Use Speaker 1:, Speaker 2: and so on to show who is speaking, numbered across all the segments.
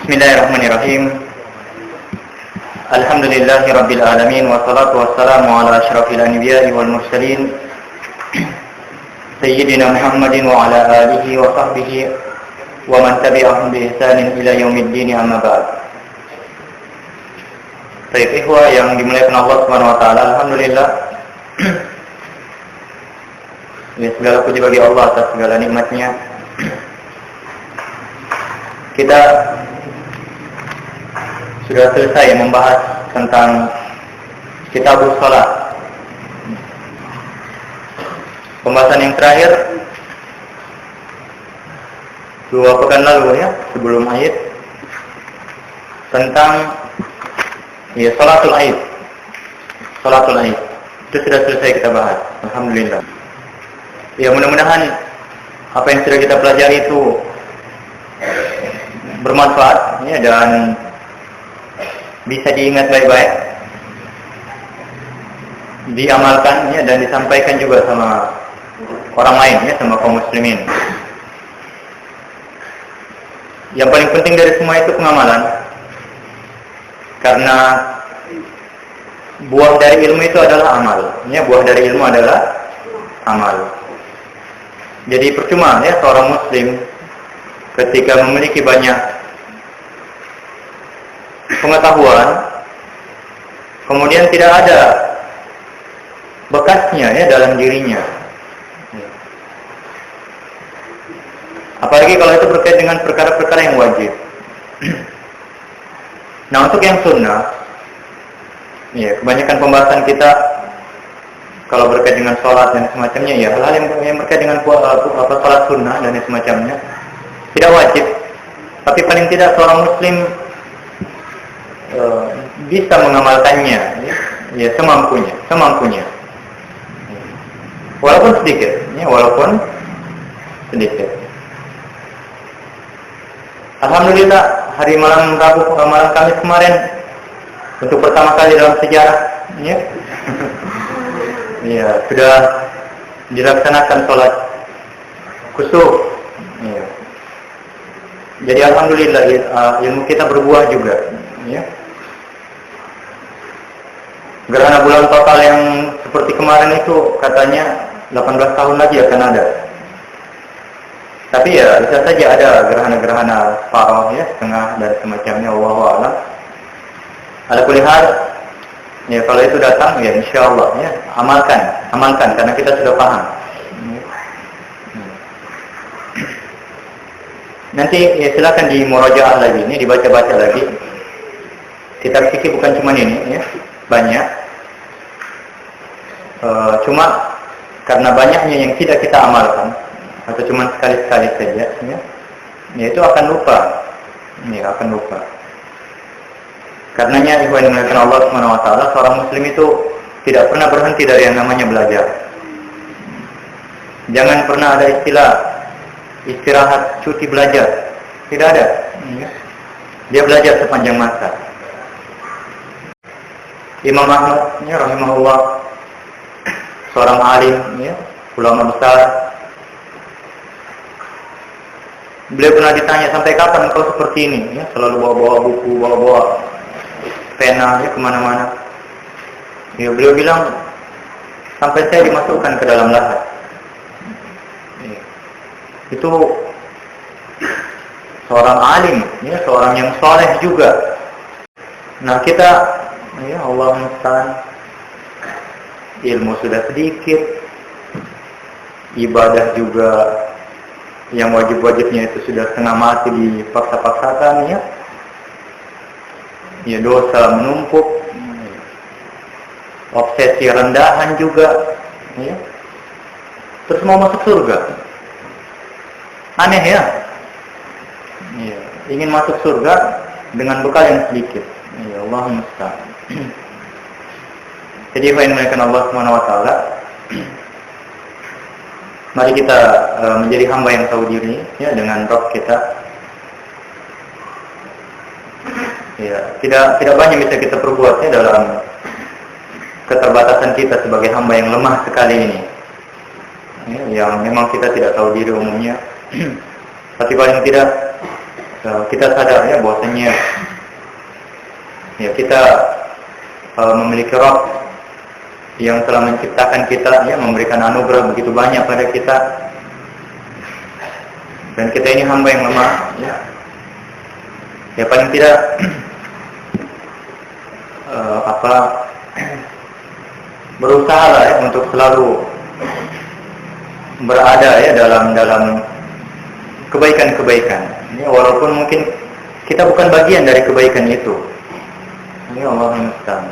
Speaker 1: Bismillahirrahmanirrahim. Alhamdulillahirabbil alamin wassalatu wassalamu ala asyrafil anbiya'i wal mursalin sayyidina Muhammadin wa ala alihi wa sahbihi wa man tabi'ahum bi ihsanin ila yaumiddin, amma ba'd. Baik ikhwah yang dimuliakan Allah Subhanahu wa taala, alhamdulillah. Ya, segala puji bagi Allah atas segala nikmatnya. Kita sudah selesai membahas tentang Kitabus Shalah. Pembahasan yang terakhir 2 pekan lalu ya, sebelum Aid, tentang Salatul Aid. Salatul Aid itu sudah selesai kita bahas, alhamdulillah. Ya, mudah-mudahan apa yang sudah kita pelajari itu bermanfaat ya, dan bisa diingat baik-baik, diamalkan ya, dan disampaikan juga sama orang lain ya, sama kaum muslimin. Yang paling penting dari semua itu pengamalan, karena buah dari ilmu itu adalah amal ya, buah dari ilmu adalah amal. Jadi percuma ya seorang muslim ketika memiliki banyak pengetahuan, kemudian tidak ada bekasnya ya dalam dirinya. Apalagi kalau itu berkait dengan perkara-perkara yang wajib. Nah, untuk yang sunnah, ya, kebanyakan pembahasan kita kalau berkait dengan sholat dan semacamnya, ya hal-hal yang berkait dengan sholat sunnah dan semacamnya tidak wajib, tapi paling tidak seorang muslim bisa mengamalkannya ya semampunya, walaupun sedikit ya, walaupun sedikit. Alhamdulillah, hari malam Rabu, malam Kamis kemarin, untuk pertama kali dalam sejarah ya, ya sudah dilaksanakan sholat khusyuk ya. Jadi alhamdulillah ilmu kita berbuah juga ya. Gerhana bulan total yang seperti kemarin itu katanya 18 tahun lagi akan ada. Tapi ya bisa saja ada gerhana-gerhana separuh ya, setengah dan semacamnya, wallahu a'lam. Ala kulli hal, ya kalau itu datang ya insyaallah ya, amalkan karena kita sudah paham. Nanti ya silakan di murajaah lagi, ini dibaca-baca lagi. Kitab fikih bukan cuma ini ya, banyak. Cuma karena banyaknya yang tidak kita amalkan, atau cuma sekali-sekali saja ya itu akan lupa. Ya, akan lupa. Karenanya ikhwan yang dimuliakan Allah Subhanahu wa taala, seorang muslim itu tidak pernah berhenti dari yang namanya belajar. Jangan pernah ada istilah istirahat, cuti belajar. Tidak ada. Dia belajar sepanjang masa. Imam Ahmad ya, rahimahullah, seorang alim ya, ulama besar. Beliau pernah ditanya, sampai kapan kau seperti ini ya, selalu bawa-bawa buku, bawa-bawa pena ya kemana-mana. Ya, beliau bilang, sampai saya dimasukkan ke dalam lahat. Ya. Itu seorang alim ya, seorang yang soleh juga. Nah, kita ya Allah musta'an, ilmu sudah sedikit, ibadah juga yang wajib-wajibnya itu sudah setengah mati dipaksa-paksakan ya. Ya, dosa menumpuk, obsesi rendahan juga ya. Terus mau masuk surga. Aneh ya. Ya, ingin masuk surga dengan bekal yang sedikit. Ya Allah musta'an. Jadi apa yang dimuliakan Allah Subhanahu wa taala, mari kita menjadi hamba yang tahu diri ya, dengan Rabb kita. Ya, tidak banyak bisa kita perbuat ya dalam keterbatasan kita sebagai hamba yang lemah sekali ini. Ya, yang memang kita tidak tahu diri umumnya. Tapi paling tidak kita sadar ya bahwasanya ya kita memiliki Rabb yang telah menciptakan kita, ya memberikan anugerah begitu banyak pada kita, dan kita ini hamba yang lemah, ya paling tidak berusaha lah ya untuk selalu berada ya dalam kebaikan-kebaikan. Ya, walaupun mungkin kita bukan bagian dari kebaikan itu. Ini Allah musta'an.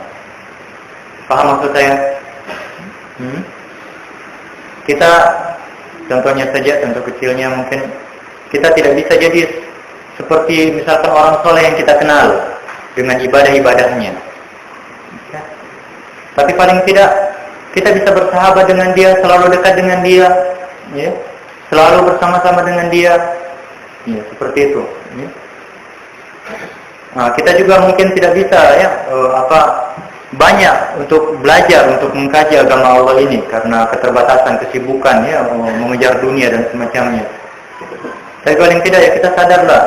Speaker 1: Paham maksud saya? Kita contohnya saja, contoh kecilnya mungkin kita tidak bisa jadi seperti misalkan orang soleh yang kita kenal dengan ibadah-ibadahnya. Ya. Tapi paling tidak kita bisa bersahabat dengan dia, selalu dekat dengan dia, ya. Selalu bersama-sama dengan dia, ya, seperti itu. Ya. Nah, kita juga mungkin tidak bisa ya banyak untuk belajar, untuk mengkaji agama Allah ini karena keterbatasan, kesibukan ya, mengejar dunia dan semacamnya. Tapi paling tidak ya kita sadarlah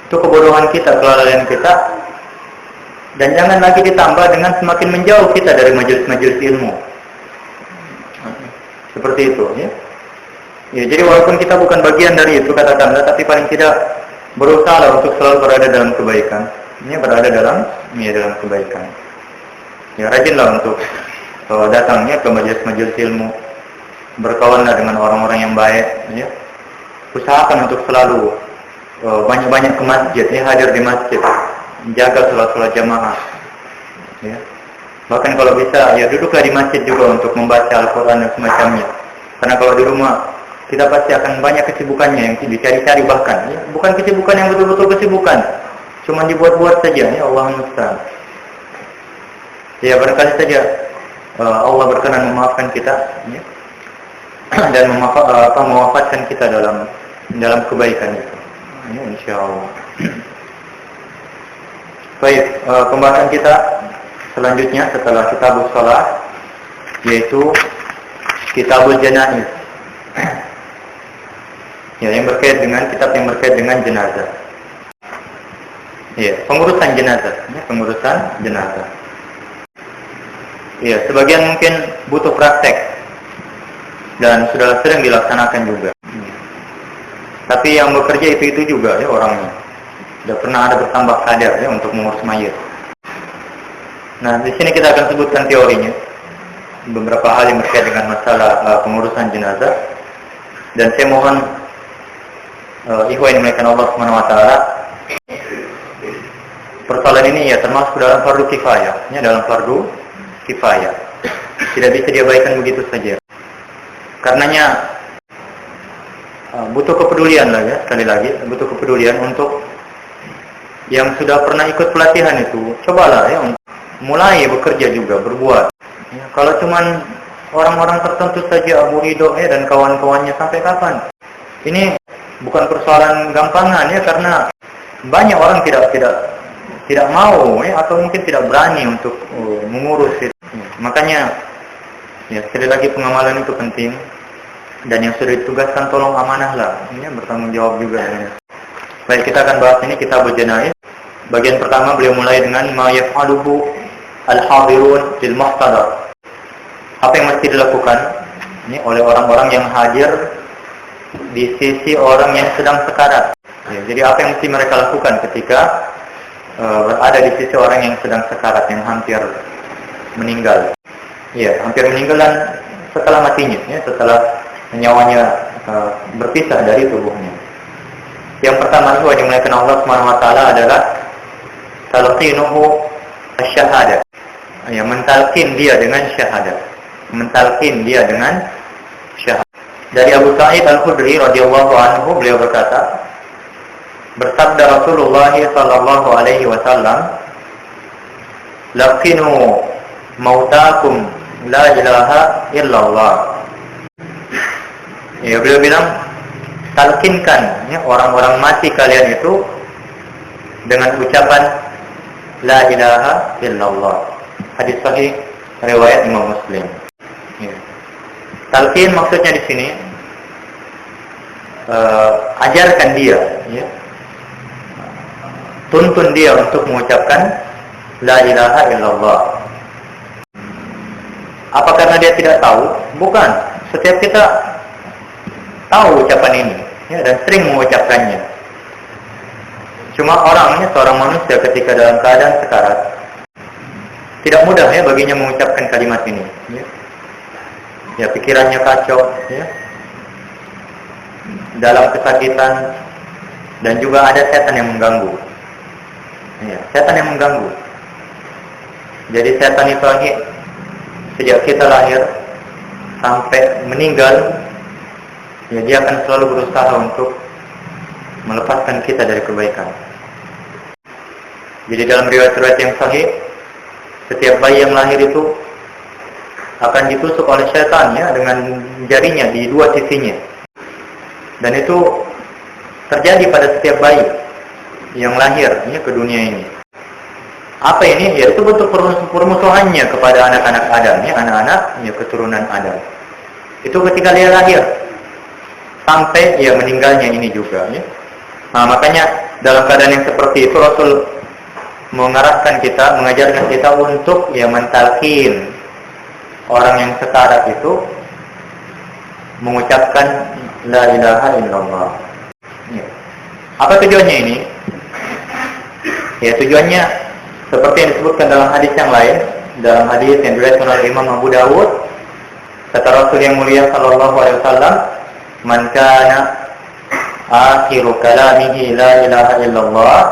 Speaker 1: itu kebodohan kita, kelalaian kita, dan jangan lagi ditambah dengan semakin menjauh kita dari majelis-majelis ilmu. Seperti itu ya. Ya, jadi walaupun kita bukan bagian dari itu katakanlah, tapi paling tidak berusaha untuk selalu berada dalam kebaikan. Ini berada dalam kebaikan. Ya, rajinlah untuk datangnya ke majelis-majelis ilmu, berkawanlah dengan orang-orang yang baik. Ya. Usahakan untuk selalu banyak-banyak ke masjid, ya, hadir di masjid, jaga sholat-sholat jamaah. Ya. Bahkan kalau bisa, ya duduklah di masjid juga untuk membaca Al-Quran dan semacamnya. Karena kalau di rumah kita pasti akan banyak kesibukannya yang dicari-cari bahkan. Ya. Bukan kesibukan yang betul-betul kesibukan, cuma dibuat-buat saja. Ya Allah musta'an. Ya barangkali saja Allah berkenan memaafkan kita, ya, dan mewafatkan kita dalam kebaikan itu, ya, insyaallah. Baik, pembahasan kita selanjutnya setelah kitabus shalah yaitu kitabul janaiz. Ya, yang berkait dengan kitab yang berkait dengan jenazah. Ya, pengurusan jenazah, ya, pengurusan jenazah. Ya, sebagian mungkin butuh praktek dan sudah sering dilaksanakan juga. Tapi yang bekerja itu juga ya orangnya. Tidak pernah ada bertambah kadar ya untuk mengurus mayat. Nah, di sini kita akan sebutkan teorinya. Beberapa hal yang berkait dengan masalah pengurusan jenazah. Dan saya mohon ikhwan yang dimuliakan Allah Subhanahu wa taala, persoalan ini ya termasuk dalam fardu kifayah, ya, dalam fardu kifayah. Tidak bisa diabaikan begitu saja. Karenanya butuh kepedulian lah ya, sekali lagi butuh kepedulian untuk yang sudah pernah ikut pelatihan itu, cobalah ya untuk mulai bekerja juga, berbuat. Ya, kalau cuman orang-orang tertentu saja, Abu Ridho ya dan kawan-kawannya, sampai kapan? Ini bukan persoalan gampangan ya, karena banyak orang tidak mau ya, atau mungkin tidak berani untuk mengurus itu. Makanya ya sekali lagi pengamalan itu penting, dan yang sudah ditugaskan tolong amanahlah, ya, bertanggung jawab juga. Ya. Baik, kita akan bahas ini kitabul janaiz. Bagian pertama beliau mulai dengan ma yaf'aluhu al-hadirun fil muhtadar. Apa yang mesti dilakukan ini oleh orang-orang yang hadir di sisi orang yang sedang sekarat. Ya, jadi apa yang mesti mereka lakukan ketika berada di sisi orang yang sedang sekarat, yang hampir meninggal. Ya, hampir meninggal dan setelah matinya, ya, setelah nyawanya berpisah dari tubuhnya. Yang pertama itu yang dimuliakan Allah Subhanahu wa taala adalah talqinuhu asy-syahadah. Ya, mentalqin dia dengan syahadat. Mentalqin dia dengan syahadat. Dari Abu Sa'id Al-Khudri radhiyallahu anhu, beliau berkata, bersabda Rasulullah sallallahu alaihi wasallam, laqinu mautakum la ilaha illallah. Ya, beliau bilang, talkinkan ya, orang-orang mati kalian itu dengan ucapan la ilaha illallah. Hadis sahih riwayat Imam Muslim. Ya. Talqin maksudnya di sini ajarkan dia, ya, tuntun dia untuk mengucapkan la ilaha illallah. Apa karena dia tidak tahu? Bukan. Setiap kita tahu ucapan ini, ya, dan sering mengucapkannya. Cuma orangnya, seorang manusia ketika dalam keadaan sekarat, tidak mudah ya baginya mengucapkan kalimat ini. Ya, pikirannya kacau, ya, dalam kesakitan, dan juga ada setan yang mengganggu. Ya, setan yang mengganggu. Jadi setan itu sejak kita lahir sampai meninggal, ya, dia akan selalu berusaha untuk melepaskan kita dari kebaikan. Jadi dalam riwayat-riwayat yang sahih, setiap bayi yang lahir itu akan ditusuk oleh syaitan, ya, dengan jarinya di dua sisinya. Dan itu terjadi pada setiap bayi yang lahir, ya, ke dunia ini. Apa ini? Yaitu bentuk permusuhannya kepada anak-anak Adam, ya, anak-anak, ya, keturunan Adam. Itu ketika dia lahir sampai ya meninggalnya ini juga, ya. Nah, makanya dalam keadaan yang seperti itu Rasul mengarahkan kita, mengajarkan kita untuk ya mentalkin orang yang sekarat itu mengucapkan la ilaha illallah. Ya. Apa tujuannya ini? Ya, tujuannya seperti yang disebutkan dalam hadis yang lain, dalam hadis yang diriwayatkan oleh Imam Abu Dawud, kata Rasul yang mulia sallallahu alaihi wasallam, "Man kana akhiru kalamihi la ilaha illallah,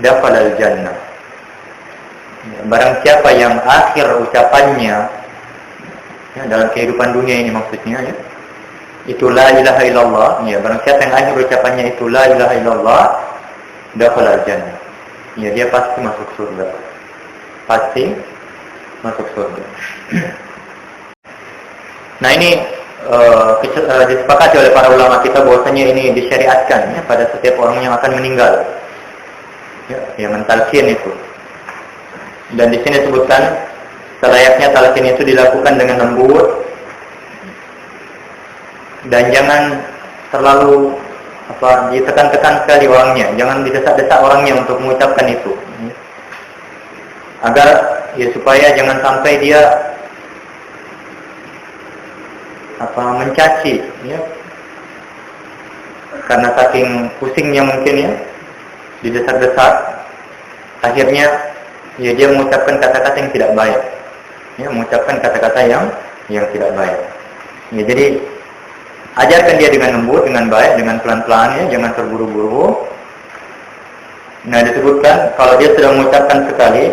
Speaker 1: dakhala al-jannah." Barang siapa yang akhir ucapannya, ya, dalam kehidupan dunia ini maksudnya, ya, itu la ilaha illallah, ya, barang siapa yang akhir ucapannya itu la ilaha illallah, dakhala al-jannah. Ya, dia pasti masuk surga. Pasti masuk surga. Nah, ini disepakati oleh para ulama kita bahwasanya ini disyariatkan, ya, pada setiap orang yang akan meninggal. Ya, mentalkin itu. Dan di sini disebutkan selayaknya talqin itu dilakukan dengan lembut dan jangan terlalu ditekan-tekan sekali orangnya, jangan didesak-desak orangnya untuk mengucapkan itu, agar ya supaya jangan sampai dia mencaci, ya, karena saking pusingnya mungkin, ya, didesak-desak, akhirnya ya dia mengucapkan kata-kata yang tidak baik, ya, mengucapkan kata-kata yang tidak baik. Ya, jadi ajarkan dia dengan lembut, dengan baik, dengan pelan-pelan, ya, jangan terburu-buru. Nah, disebutkan kalau dia sudah mengucapkan sekali,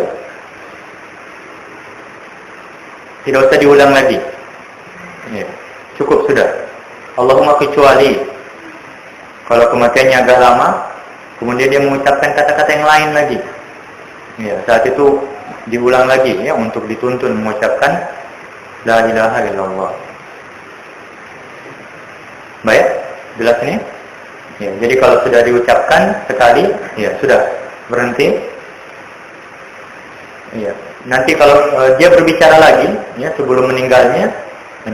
Speaker 1: tidak usah diulang lagi, ya, cukup sudah. Allahumma kecuali kalau kematiannya agak lama, kemudian dia mengucapkan kata-kata yang lain lagi, ya, saat itu diulang lagi, ya, untuk dituntun mengucapkan la ilaha illallah. Baik, jelas ini? Ya, jadi kalau sudah diucapkan sekali, ya sudah, berhenti. Ya, nanti kalau dia berbicara lagi, ya, sebelum meninggalnya,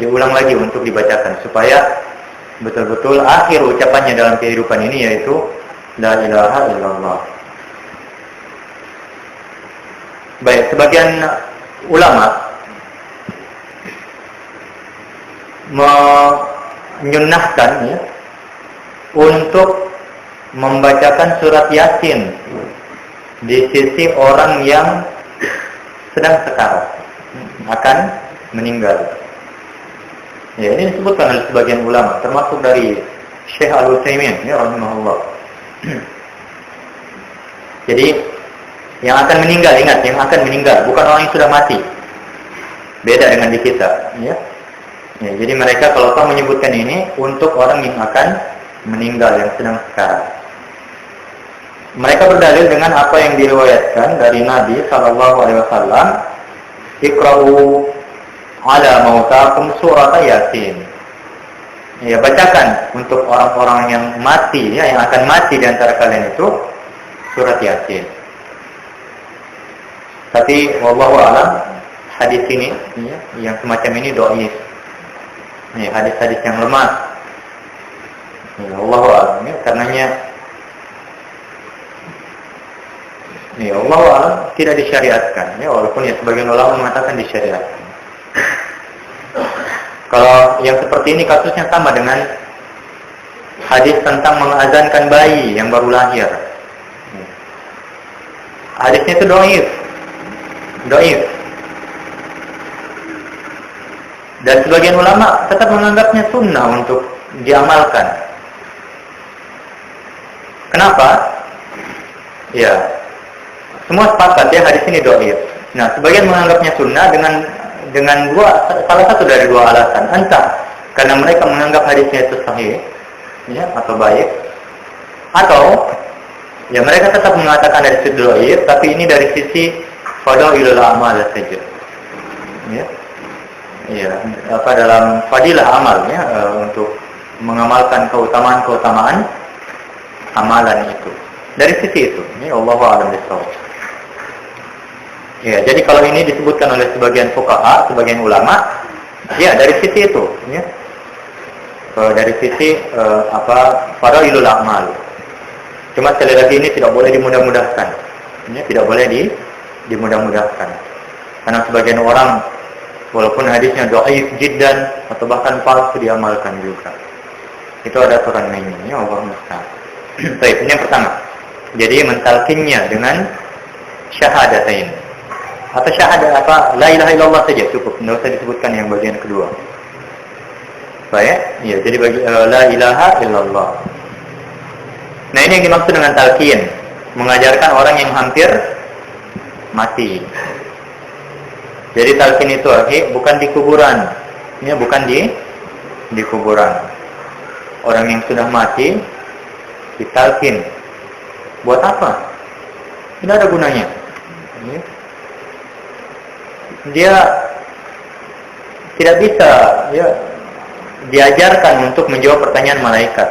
Speaker 1: diulang lagi untuk dibacakan supaya betul-betul akhir ucapannya dalam kehidupan ini yaitu la ilaha illallah. Baik, sebagian ulama menyunnahkan, ya, untuk membacakan surat Yasin di sisi orang yang sedang sekarat, akan meninggal. Ya, ini disebutkan oleh sebagian ulama, termasuk dari Syekh Al-Utsaimin, ya, rahimahullah. Jadi yang akan meninggal, ingat, yang akan meninggal, bukan orang yang sudah mati. Beda dengan di kita, ya. Ya, jadi mereka kalau tahu menyebutkan ini untuk orang yang akan meninggal, yang sedang sekarat. Mereka berdalil dengan apa yang diriwayatkan dari Nabi sallallahu alaihi wasallam, "Iqra'u ala mautakum surat Yasin." Ya, bacakan untuk orang-orang yang mati, ya, yang akan mati di antara kalian itu surat Yasin. Tapi wallahu a'lam, hadis ini, ya, yang semacam ini dhaif. Ya, hadis-hadis yang lemah. Ya, wallahu a'lam, ya, karenanya Ya, Allah tidak disyariatkan. Ya, walaupun ya sebagian ulama mengatakan disyariatkan. Kalau yang seperti ini kasusnya sama dengan hadis tentang mengazankan bayi yang baru lahir. Hadisnya itu dhaif. Dan sebagian ulama tetap menganggapnya sunnah untuk diamalkan. Kenapa? Ya, semua sepakat ya hadis ini dhaif. Nah, sebagian menganggapnya sunnah dengan salah satu dari dua alasan. Entah karena mereka menganggap hadisnya itu sahih, ya, atau baik, atau ya mereka tetap mengatakan hadis itu dhaif, tapi ini dari sisi fadailul amal saja. Ya. Ya, dalam fadilah amal ya, untuk mengamalkan keutamaan amalan itu. Dari sisi itu, ini Allahu a'lam bishawab. Ya, jadi kalau ini disebutkan oleh sebagian fuqaha, sebagian ulama, ya dari sisi itu, ya. Dari sisi fadailul amal. Cuma sekali lagi ini tidak boleh dimudah-mudahkan. Ya, tidak boleh dimudah-mudahkan. Karena sebagian orang walaupun hadisnya dhaif jiddan atau bahkan palsu diamalkan juga. Itu ada aturan mainnya, ya Allah musta'an. Baik, ini yang pertama. Jadi mentalkinnya dengan syahadatain. Atau syahadat la ilaha illallah saja cukup, tidak usah disebutkan yang bagian kedua. Baik, ya, jadi la ilaha illallah. Nah, ini yang dimaksud dengan talqin, mengajarkan orang yang hampir mati. Jadi talqin itu bukan di kuburan. Ini bukan di kuburan. Orang yang sudah mati ditalqin. Buat apa? Tidak ada gunanya. Dia tidak bisa ya diajarkan untuk menjawab pertanyaan malaikat.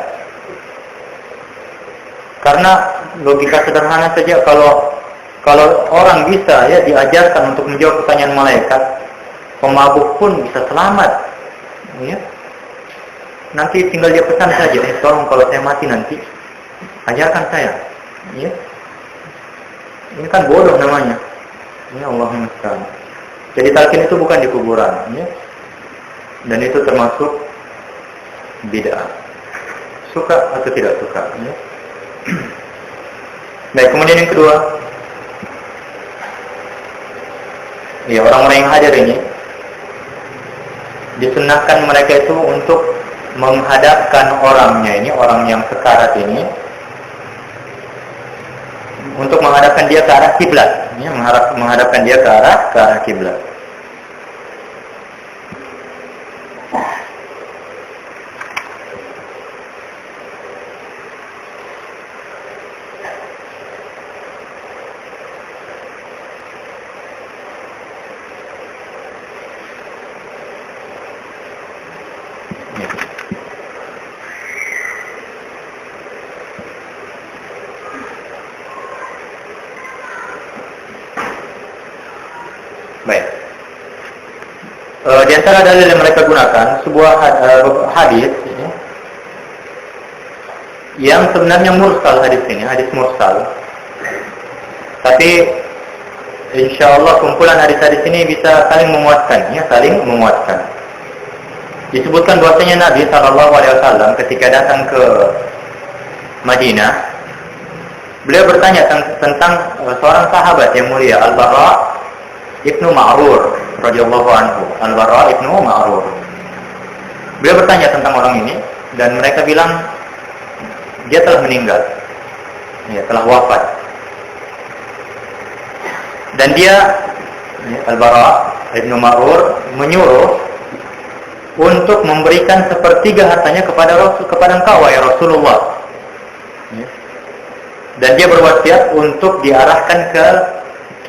Speaker 1: Karena logika sederhana saja, kalau orang bisa ya diajarkan untuk menjawab pertanyaan malaikat, pemabuk pun bisa selamat. Ya. Nanti tinggal dia pesan saja, tolong kalau saya mati nanti ajarkan saya. Ya. Ini kan bodoh namanya. Ya Allah musta'an. Jadi talqin itu bukan di kuburan, ya. Dan itu termasuk bid'ah. Suka atau tidak suka, ya. Baik, kemudian yang kedua, ya, orang-orang yang hadir ini disunahkan mereka itu untuk menghadapkan orangnya ini, orang yang sekarat ini, untuk menghadapkan dia ke arah kiblat, ya, menghadapkan dia ke arah kiblat. Di antara dalil yang mereka gunakan sebuah hadis ya, yang sebenarnya mursal hadis ini, hadis mursal. Tapi insyaallah kumpulan hadis-hadis ini bisa saling menguatkan, ya, saling menguatkan. Disebutkan bahwasanya Nabi SAW ketika datang ke Madinah, beliau bertanya tentang seorang sahabat yang mulia, Al-Bara Ibnu Ma'rur radhiyallahu anhu. Al-Bara Ibnu Ma'rur. Beliau bertanya tentang orang ini dan mereka bilang dia telah meninggal. Ya, telah wafat. Dan dia, Al-Bara Ibnu Ma'rur, menyuruh untuk memberikan sepertiga hartanya kepada engkau ya Rasulullah. Ya. Dan dia berwasiat untuk diarahkan ke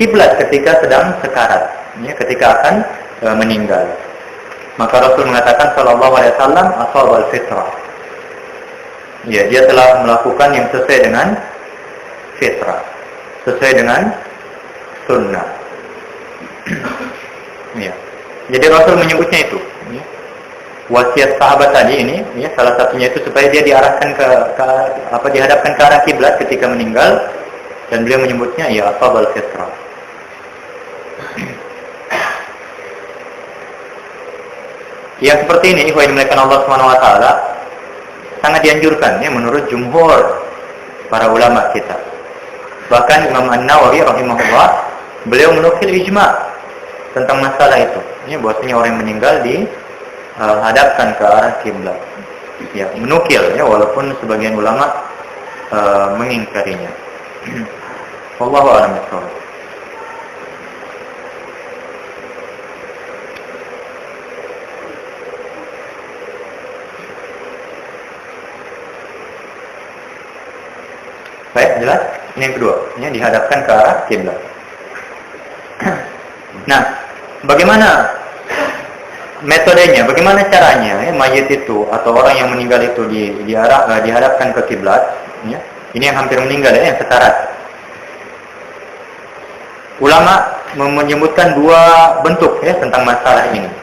Speaker 1: kiblat ketika sedang sekarat, ya, ketika akan meninggal. Maka Rasul mengatakan sallallahu alaihi wasallam ashabal fitrah. Ya, dia telah melakukan yang sesuai dengan fitrah, sesuai dengan sunnah. Ya. Jadi Rasul menyebutnya itu, ya. Wasiat sahabat tadi ini, ya, salah satunya itu supaya dia diarahkan dihadapkan ke arah kiblat ketika meninggal. dan beliau menyebutnya ya asabal fitrah. Yang seperti ini, ikhwan dimuliakan Allah Subhanahu wa taala, sangat dianjurkan ya menurut jumhur para ulama kita. Bahkan Imam An-Nawawi rahimahullah, beliau menukil ijma' tentang masalah itu. Ya, bahwasanya orang yang meninggal dihadapkan ke arah kiblat. Ya, menukil ya, walaupun sebagian ulama mengingkarinya. Wallahu a'lam bishawab. Baik, jelas? Ini yang kedua, ya, dihadapkan ke arah kiblat. Nah, bagaimana metodenya, bagaimana caranya ya, mayit itu atau orang yang meninggal itu dihadapkan ke kiblat, ya. Ini yang hampir meninggal ya, yang sekarat. Ulama menyebutkan dua bentuk ya tentang masalah ini.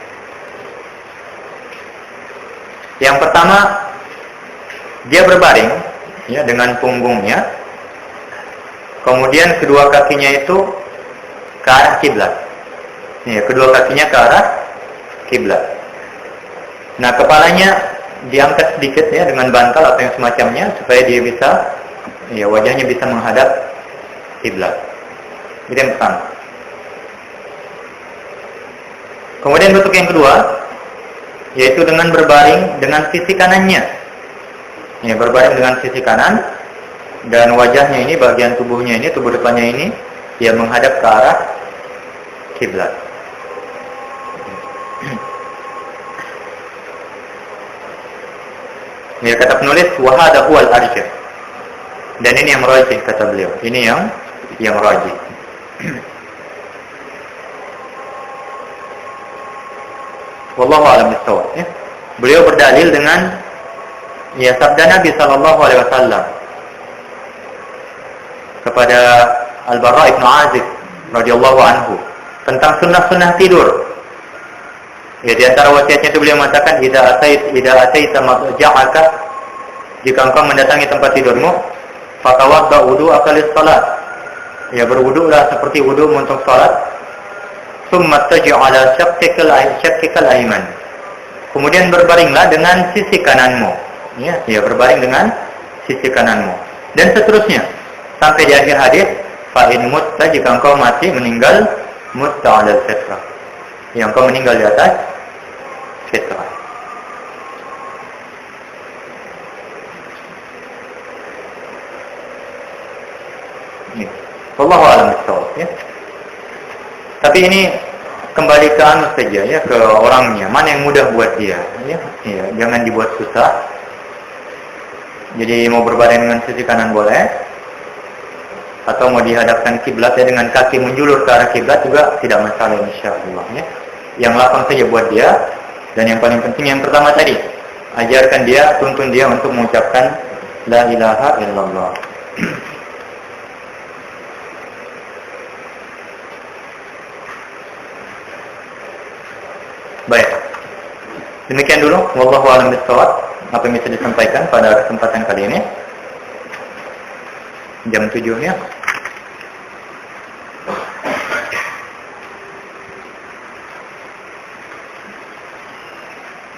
Speaker 1: Yang pertama, dia berbaring ya dengan punggungnya, kemudian kedua kakinya itu ke arah kiblat. Ya, kedua kakinya ke arah kiblat. Nah, kepalanya diangkat sedikit ya dengan bantal atau yang semacamnya supaya dia bisa, ya, wajahnya bisa menghadap kiblat. Itu yang pertama. Kemudian bentuk yang kedua, yaitu dengan berbaring dengan sisi kanannya. Ya, berbaring dengan sisi kanan dan wajahnya ini, bagian tubuhnya ini, tubuh depannya ini, ya menghadap ke arah kiblat. Ya, kata penulis wahada huwal arjah. Dan ini yang rajih kata beliau. Ini yang rajih. Wallahu a'lam bishawab. Ya. Beliau berdalil dengan ya sabda Nabi sallallahu alaihi wasallam kepada Al-Bara' ibn Azib radhiyallahu anhu tentang sunnah-sunnah tidur. Ya, di antara wasiatnya itu beliau mengatakan idza ataita madja'aka, jika engkau mendatangi tempat tidurmu, fatawadda wudu'aka lis-shalat. Ya, berwudulah seperti wudu untuk salat. Tsumma taji' ala syaqqikal ayman. Kemudian berbaringlah dengan sisi kananmu. Ya, berbaring dengan sisi kananmu. Dan seterusnya sampai di akhir hadis, fa in mutta, jika engkau mati meninggal, mutta 'alal fitrah. Yang engkau meninggal di atas fitrah. Ya. Wallahu a'lam bishawab ya. Tapi ini kembali ke anu saja ya, ke orangnya. Mana yang mudah buat dia ya. Ya, jangan dibuat susah. Jadi mau berbaring dengan sisi kanan boleh, atau mau dihadapkan kiblat ya dengan kaki menjulur ke arah kiblat juga tidak masalah insyaallah ya. Yang lapang saja buat dia. Dan yang paling penting yang pertama tadi, ajarkan dia, tuntun dia untuk mengucapkan la ilaha illallah. Baik. Demikian dulu wallahu a'lam bishawab apa yang bisa disampaikan pada kesempatan kali ini. Jam 7 ya.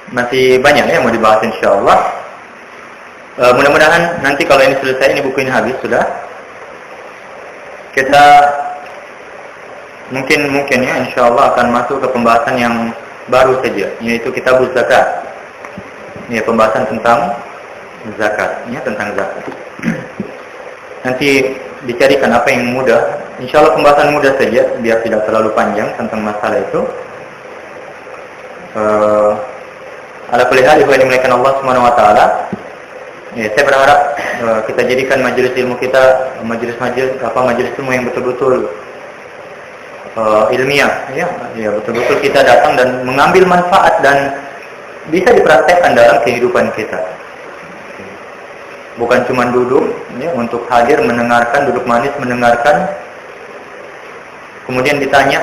Speaker 1: Masih banyak ya yang mau dibahas insyaallah. Mudah-mudahan nanti kalau ini selesai, ini buku ini habis sudah, kita mungkin ya insyaallah akan masuk ke pembahasan yang baru saja, yaitu kitabuz zakat. Ya, pembahasan tentang zakat, ya, tentang zakat. Nanti dicarikan apa yang mudah. Insyaallah pembahasan mudah saja biar tidak terlalu panjang tentang masalah itu. Ala kulli hal, ikhwan dimuliakan Allah Subhanahu wa taala. Ya, saya berharap kita jadikan majelis ilmu kita majelis ilmu yang betul-betul ilmiah ya, betul-betul kita datang dan mengambil manfaat dan bisa dipraktekkan dalam kehidupan kita. Bukan cuma duduk ya, untuk hadir mendengarkan, duduk manis mendengarkan, kemudian ditanya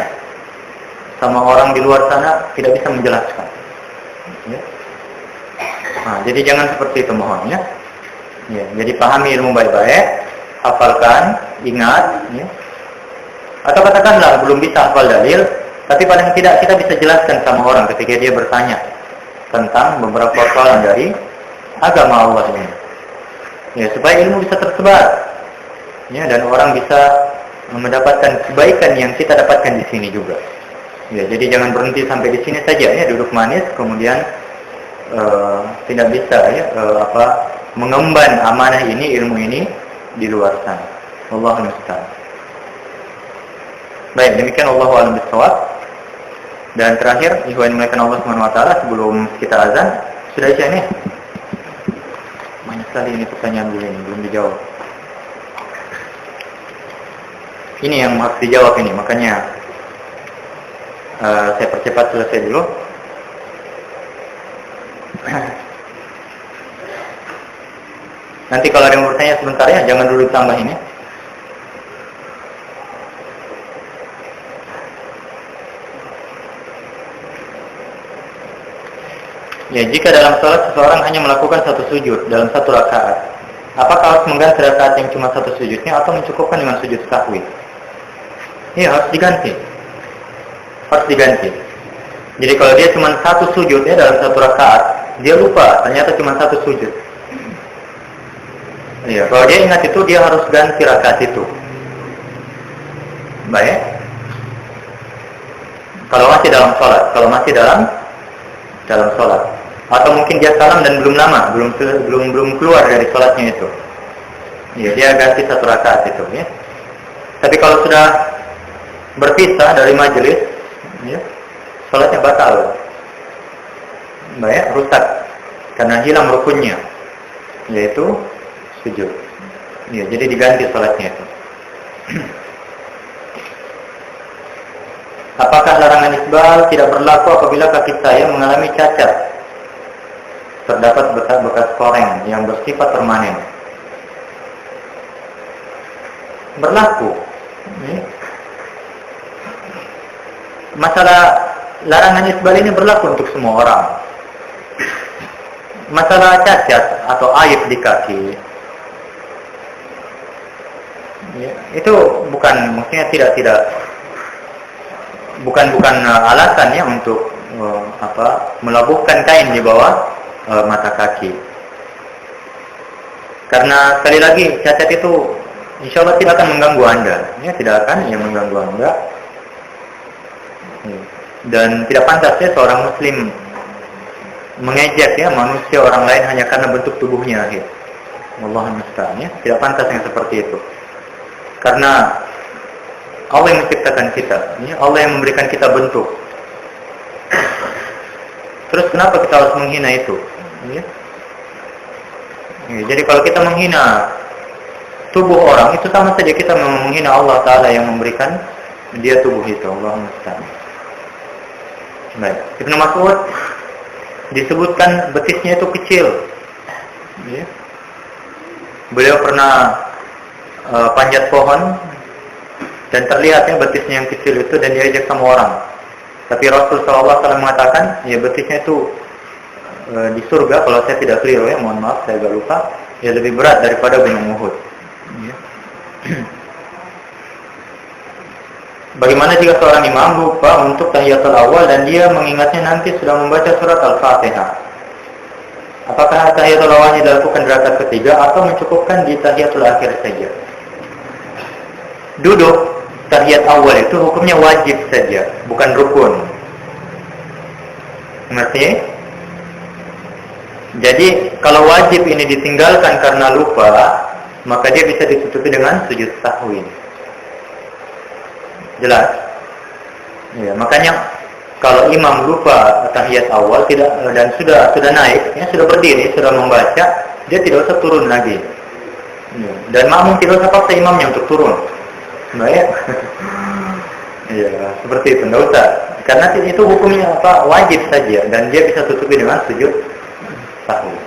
Speaker 1: sama orang di luar sana tidak bisa menjelaskan. Ya. Nah, jadi jangan seperti itu mohon ya. Ya, jadi pahami ilmu baik-baik, hafalkan ingat, ya. Atau katakanlah belum bisa hafal dalil, tapi paling tidak kita bisa jelaskan sama orang ketika dia bertanya tentang beberapa persoalan dari agama Allah ini. Ya, supaya ilmu bisa tersebar. Ya, dan orang bisa mendapatkan kebaikan yang kita dapatkan di sini juga. Ya, jadi jangan berhenti sampai di sini saja ya, duduk manis kemudian tidak bisa ya mengemban amanah ini, ilmu ini di luar sana. Allahu musta'an. Baik, demikian Allahu a'lam bishawab. Dan terakhir, ikhwan melakukan Allah Subhanahu wa taala, sebelum kita azan, sudah aja nih. Banyak sekali ini pertanyaan dulu ini belum dijawab. Ini yang harus dijawab ini, makanya saya percepat selesai dulu. Nanti kalau ada yang bertanya sebentar ya, jangan dulu tambah ini. Ya, jika dalam sholat seseorang hanya melakukan satu sujud dalam satu rakaat, apakah harus mengganti rakaat yang cuma satu sujudnya atau mencukupkan dengan sujud sahwi? Ya, harus diganti. Harus diganti. Jadi kalau dia cuma satu sujud ya dalam satu rakaat, dia lupa ternyata cuma satu sujud. Ya, kalau dia ingat itu, dia harus ganti rakaat itu. Baik. Kalau masih dalam sholat, kalau masih dalam sholat, atau mungkin dia salam dan belum lama, belum keluar dari sholatnya itu, ya dia ganti satu rakaat itu, ya. Tapi kalau sudah berpisah dari majelis, ya, sholatnya batal, baik, rusak, karena hilang rukunnya, yaitu sujud. Ya, jadi diganti sholatnya itu. Apakah larangan isbal tidak berlaku apabila kaki saya mengalami cacat? Terdapat bekas koreng yang bersifat permanen. Berlaku. Masalah larangan isbal ini berlaku untuk semua orang. Masalah cacat atau aib di kaki, ya, itu maksudnya tidak bukan alasan ya untuk melabuhkan kain di bawah mata kaki. Karena sekali lagi cacat itu insya Allah tidak akan mengganggu Anda, ya, tidak akan mengganggu Anda. Dan tidak pantas ya seorang muslim mengejek ya manusia orang lain hanya karena bentuk tubuhnya. Wallahu musta'an, ya. Tidak pantas yang seperti itu. Karena Allah yang menciptakan kita, ya, Allah yang memberikan kita bentuk. Terus kenapa kita harus menghina itu? Ya. Ya, jadi kalau kita menghina tubuh orang, itu sama saja kita menghina Allah Ta'ala yang memberikan dia tubuh itu. Allahumma musta'an. Baik, Ibnu Mas'ud disebutkan betisnya itu kecil, ya. Beliau pernah panjat pohon dan terlihatnya betisnya yang kecil itu, dan diajak sama orang. Tapi Rasul SAW mengatakan, ya betisnya itu di surga, kalau saya tidak keliru ya, mohon maaf saya agak lupa, ya lebih berat daripada gunung Uhud. Ya. Bagaimana jika seorang imam lupa untuk tahiyatul awal dan dia mengingatnya nanti sudah membaca surat Al-Fatihah? Apakah tahiyatul awal dilakukan di rakaat ketiga atau mencukupkan di tahiyatul akhir saja? Duduk tahiyat awal itu hukumnya wajib saja, bukan rukun. Ngerti? Jadi kalau wajib ini ditinggalkan karena lupa, maka dia bisa ditutupi dengan sujud sahwi. Jelas? Ya, makanya kalau imam lupa tahiyat awal dan sudah naik, ya, sudah berdiri, sudah membaca, dia tidak usah turun lagi. Ya, dan makmum tidak usah paksa imamnya untuk turun. Baik. Ya, seperti itu, tidak usah. Karena itu hukumnya wajib saja, dan dia bisa tutupi dengan sujud sahwi.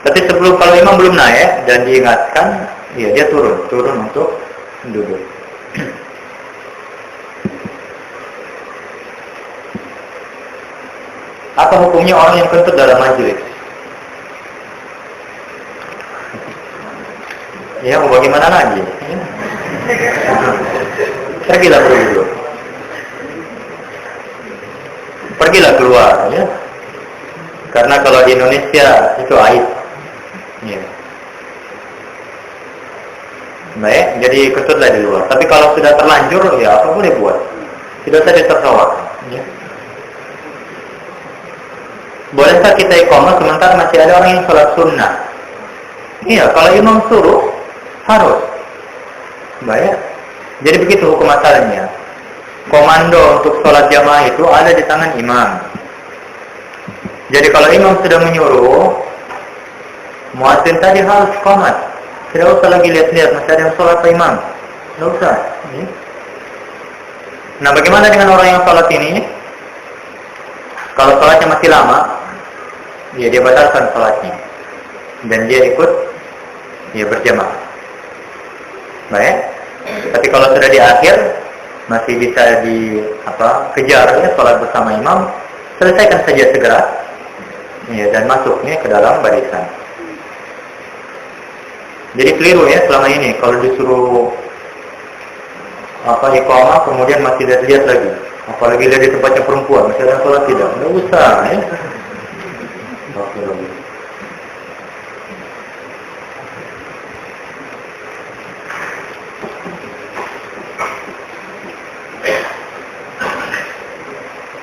Speaker 1: Tapi sebelum, kalau imam belum naik dan diingatkan, ya dia turun untuk duduk. Apa hukumnya orang yang kentut dalam majelis? Ya mau bagaimana lagi? Ya. Pergilah dulu. Pergilah keluar, ya. Karena kalau di Indonesia itu aib. Ya. Baik, jadi ikutlah di luar. Tapi kalau sudah terlanjur, ya apa boleh buat? Tidak usah ditertawa. Ya. Bolehkah kita iqamah sementara masih ada orang yang sholat sunnah? Iya, kalau imam suruh harus. Baik. Jadi begitu hukum asalnya. Komando untuk sholat jamaah itu ada di tangan imam. Jadi kalau imam sudah menyuruh, muadzin tadi harus qomat. Tidak usah lagi lihat-lihat masih ada yang sholat imam. Tidak usah. Nah, bagaimana dengan orang yang sholat ini? Kalau sholatnya masih lama, ya dia batalkan sholatnya dan dia ikut, ya berjamaah. Baik. Tapi kalau sudah di akhir, masih bisa kejar ya sholat bersama imam, selesaikan saja segera, ya, dan masuknya ke dalam barisan. Jadi keliru ya selama ini kalau disuruh iqamah kemudian masih lihat lagi, apalagi lihat di tempatnya perempuan masih ada sholat tidak usah ya.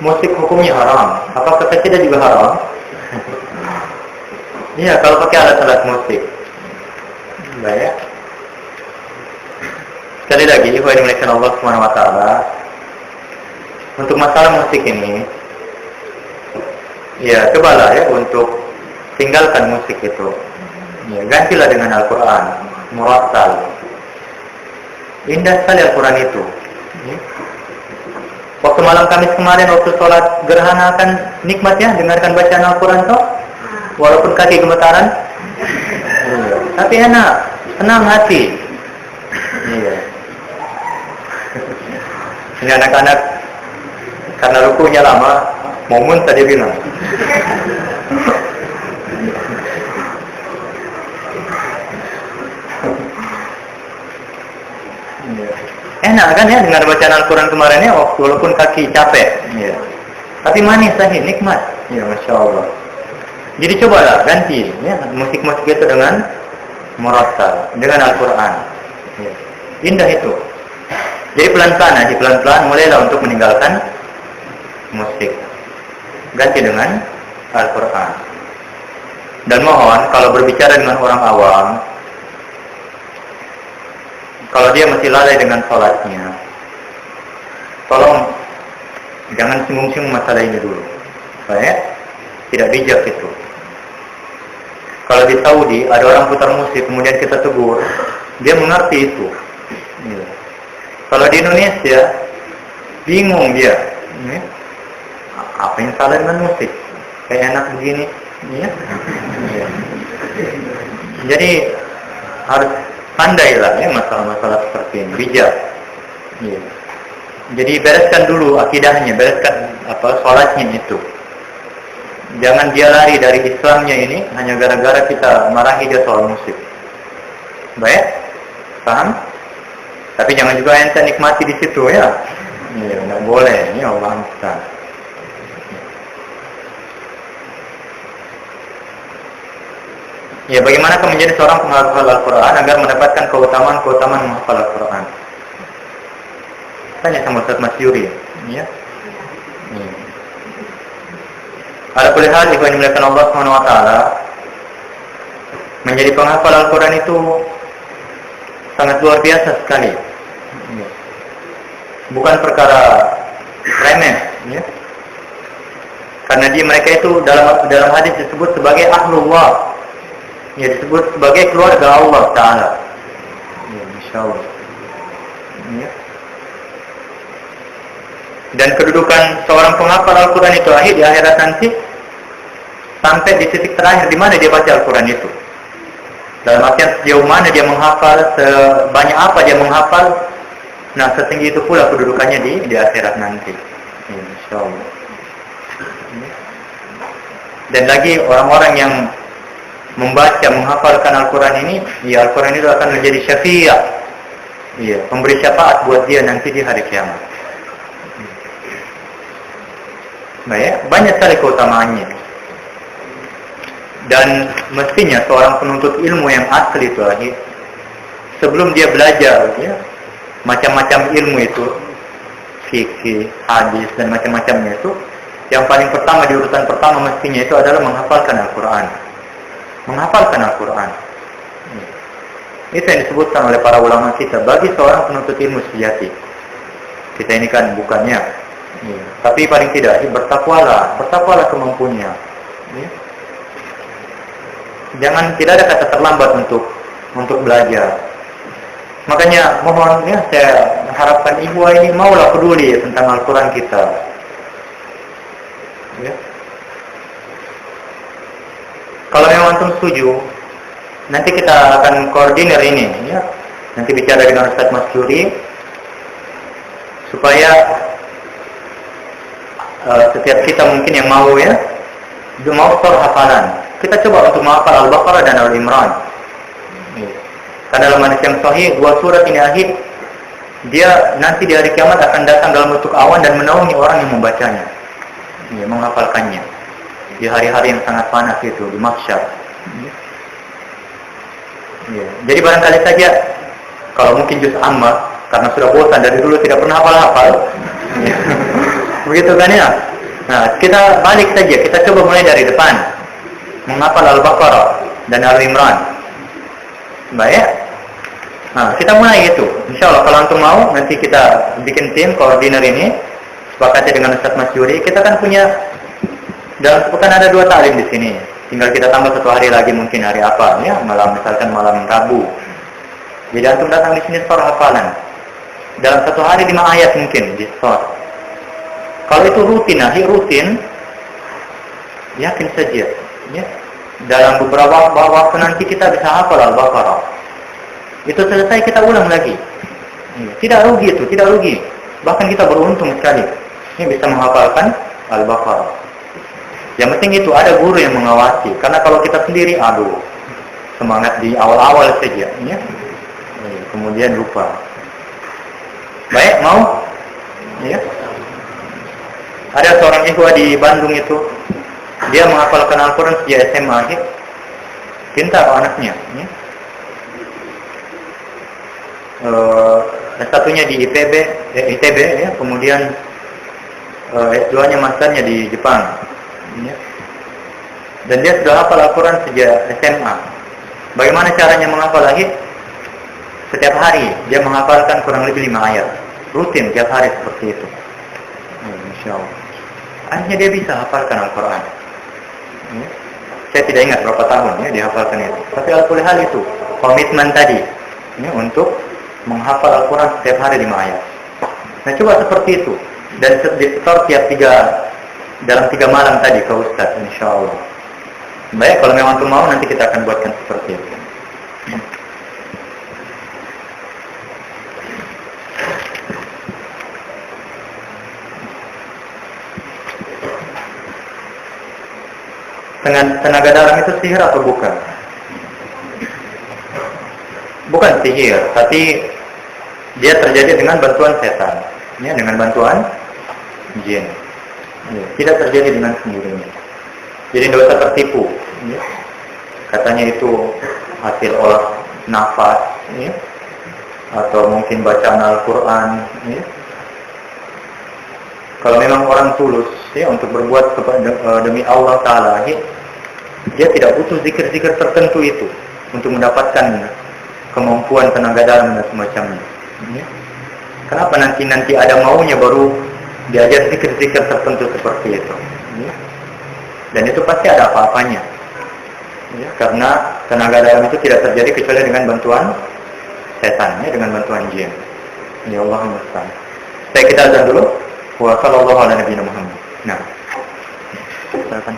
Speaker 1: Musik hukumnya haram. Apakah kita juga haram? Iya, kalau pakai alat-alat musik. Baik. Sekali lagi, ikhwan yang dimuliakan Allah Subhanahu wa taala, untuk masalah musik ini, ya cobalah ya untuk tinggalkan musik itu. Ya, gantilah dengan Al-Qur'an, murattal. Indah sekali Al-Qur'an itu. Ya. Waktu malam Kamis kemarin, waktu sholat gerhana kan nikmat ya dengarkan bacaan Al-Quran toh, walaupun kaki gemetaran, tapi enak, senang hati. Iya. Ini anak-anak karena rukunya lama, mau muntah dia bilang. Enak kan ya dengar bacaan Al-Quran kemarin ya, walaupun kaki capek ya. Tapi manis sahih, nikmat ya, Masya Allah. Jadi cobalah ganti ya, musik-musik itu dengan murattal, dengan Al-Quran ya. Indah itu. Jadi pelan-pelan mulailah untuk meninggalkan musik, ganti dengan Al-Quran. Dan mohon kalau berbicara dengan orang awam, kalau dia masih lalai dengan sholatnya, tolong jangan singgung-singgung masalah ini dulu. Baik? Tidak bijak itu. Kalau di Saudi ada orang putar musik, kemudian kita tegur, dia mengerti itu. Ya. Kalau di Indonesia, bingung dia. Ya. Apa yang salah dengan musik? Kayak enak begini. Ya. Ya. Jadi harus pandailah ya masalah-masalah seperti ini, bijak. Ya. Jadi bereskan dulu akidahnya, bereskan sholatnya itu. Jangan dia lari dari Islamnya ini hanya gara-gara kita marahi dia soal musik. Baik? Paham? Tapi jangan juga ente nikmati di situ ya. Ya, nggak boleh. Ini Allah Ustaz. Ya, bagaimana menjadi seorang penghafal Al-Quran agar mendapatkan keutamaan menghafal Al-Quran? Tanya sama Ustaz Mas Yuri. Ya. Ala kulli hal, ikhwan dimuliakan Allah Subhanahu wa taala, menjadi penghafal Al-Quran itu sangat luar biasa sekali. Ya. Bukan perkara remeh, ya. Karena mereka itu dalam hadis disebut sebagai ahlullah. Ya, disebut sebagai keluarga Allah Ta'ala. Ya, insyaallah. Ya. Dan kedudukan seorang penghafal Al-Quran itu di akhirat nanti sampai di titik terakhir di mana dia baca Al-Quran itu. Dalam artian sejauh mana dia menghafal, sebanyak apa dia menghafal. Nah, setinggi itu pula kedudukannya di akhirat nanti. Ya, insyaallah. Dan lagi orang-orang yang membaca, menghafalkan Al-Quran ini, ya Al-Quran itu akan menjadi syafi'ah, ya, pemberi syafaat buat dia nanti di hari kiamat. Baik, banyak sekali keutamaannya. Dan mestinya seorang penuntut ilmu yang asli itu, sebelum dia belajar, ya, macam-macam ilmu itu, fikih, hadis dan macam-macamnya itu, yang paling pertama di urutan pertama mestinya itu adalah menghafalkan Al-Quran. Menghafalkan Al-Quran. Itu yang disebutkan oleh para ulama kita bagi seorang penuntut ilmu sejati. Kita ini kan bukannya, ya, tapi paling tidak bertakwalah kemampuannya. Ya. Jangan, tidak ada kata terlambat untuk belajar. Makanya mohon, ya, saya harapkan ibu ini maulah peduli tentang Al-Quran kita. Ya. Kalau memang antum setuju, nanti kita akan koordinir ini, ya. Nanti bicara dengan Ustaz Masyuri supaya setiap kita mungkin yang mau, ya, mau surah hafalan, kita coba untuk menghafal Al-Baqarah dan Al-Imran. Ya. Karena dalam hadis yang sahih, dua surat ini dia nanti di hari kiamat akan datang dalam bentuk awan dan menaungi orang yang membacanya, ya, menghafalkannya di hari-hari yang sangat panas itu, di mahsyar. Ya. Jadi barangkali saja kalau mungkin juz amma, karena sudah bosan dari dulu tidak pernah hafal-hafal, ya. Begitu kan, ya. Nah, kita balik saja, kita coba mulai dari depan, menghafal Al-Baqarah dan Al-Imran. Baik. Nah, kita mulai itu. Insya Allah kalau antum mau, nanti kita bikin tim koordinir ini, sepakati dengan Ustaz Masyuri. Kita kan punya, dalam sepekan ada 2 taklim di sini. Tinggal kita tambah 1 hari lagi, mungkin hari apa, ya, misalkan malam Rabu. Jadi antum datang di sini surah hafalan. Dalam 1 hari 5 ayat mungkin di surah. Kalau itu rutin, yakin saja, ya. Dalam beberapa waktu nanti kita bisa hafal Al-Baqarah. Itu selesai kita ulang lagi. Tidak rugi itu, tidak rugi. Bahkan kita beruntung sekali. Ini bisa menghafalkan Al-Baqarah. Yang penting itu ada guru yang mengawasi. Karena kalau kita sendiri, semangat di awal-awal saja, ya. Kemudian lupa. Baik, mau? Ya. Ada seorang ikhwah di Bandung itu, dia menghafalkan Al-Quran sejak SMA. Pintar anaknya, ya. S1-nya di ITB, ya. Kemudian S2-nya masternya di Jepang, ya. Dan dia sudah hafal Al-Quran sejak SMA. Bagaimana caranya menghafal lagi? Setiap hari dia menghafalkan kurang lebih 5 ayat, rutin tiap hari seperti itu. Insya Allah. Akhirnya dia bisa hafalkan Al-Quran. Ya. Saya tidak ingat berapa tahun, ya, dihafalkan itu. Tapi Al-Quran itu komitmen tadi, ya, untuk menghafal Al-Quran setiap hari 5 ayat. Nah, coba seperti itu. Dan disetor dalam 3 malam tadi ke Ustaz, insya Allah. Baik, kalau memang mau nanti kita akan buatkan seperti itu. Tenaga dalam itu sihir atau bukan? Bukan sihir, tapi dia terjadi dengan bantuan setan, ya, dengan bantuan jin. Ya, tidak terjadi dengan sendirinya. Jadi tidak usah tertipu. Ya. Katanya itu hasil olah nafas, ya, atau mungkin bacaan Al-Quran. Ya. Kalau memang orang tulus, ya, untuk berbuat demi Allah Ta'ala, ya, dia tidak butuh zikir-zikir tertentu itu untuk mendapatkan kemampuan tenaga dalam dan semacamnya. Ya. Kenapa nanti ada maunya baru diajar zikir-zikir tertentu seperti itu? Ya. Dan itu pasti ada apa-apanya. Ya, karena tenaga dalam itu tidak terjadi kecuali dengan bantuan setan, ya, dengan bantuan jin. Ya Allah musta'an. Baik, kita azan dulu. Wa sallallahu ala nabiyina Muhammad. Nah. Silakan.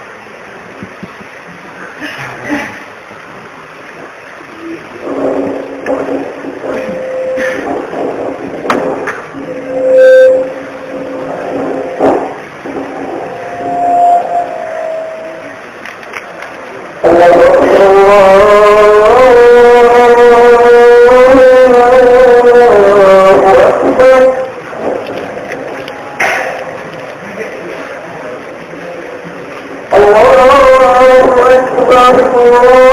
Speaker 1: Allah
Speaker 2: Allahu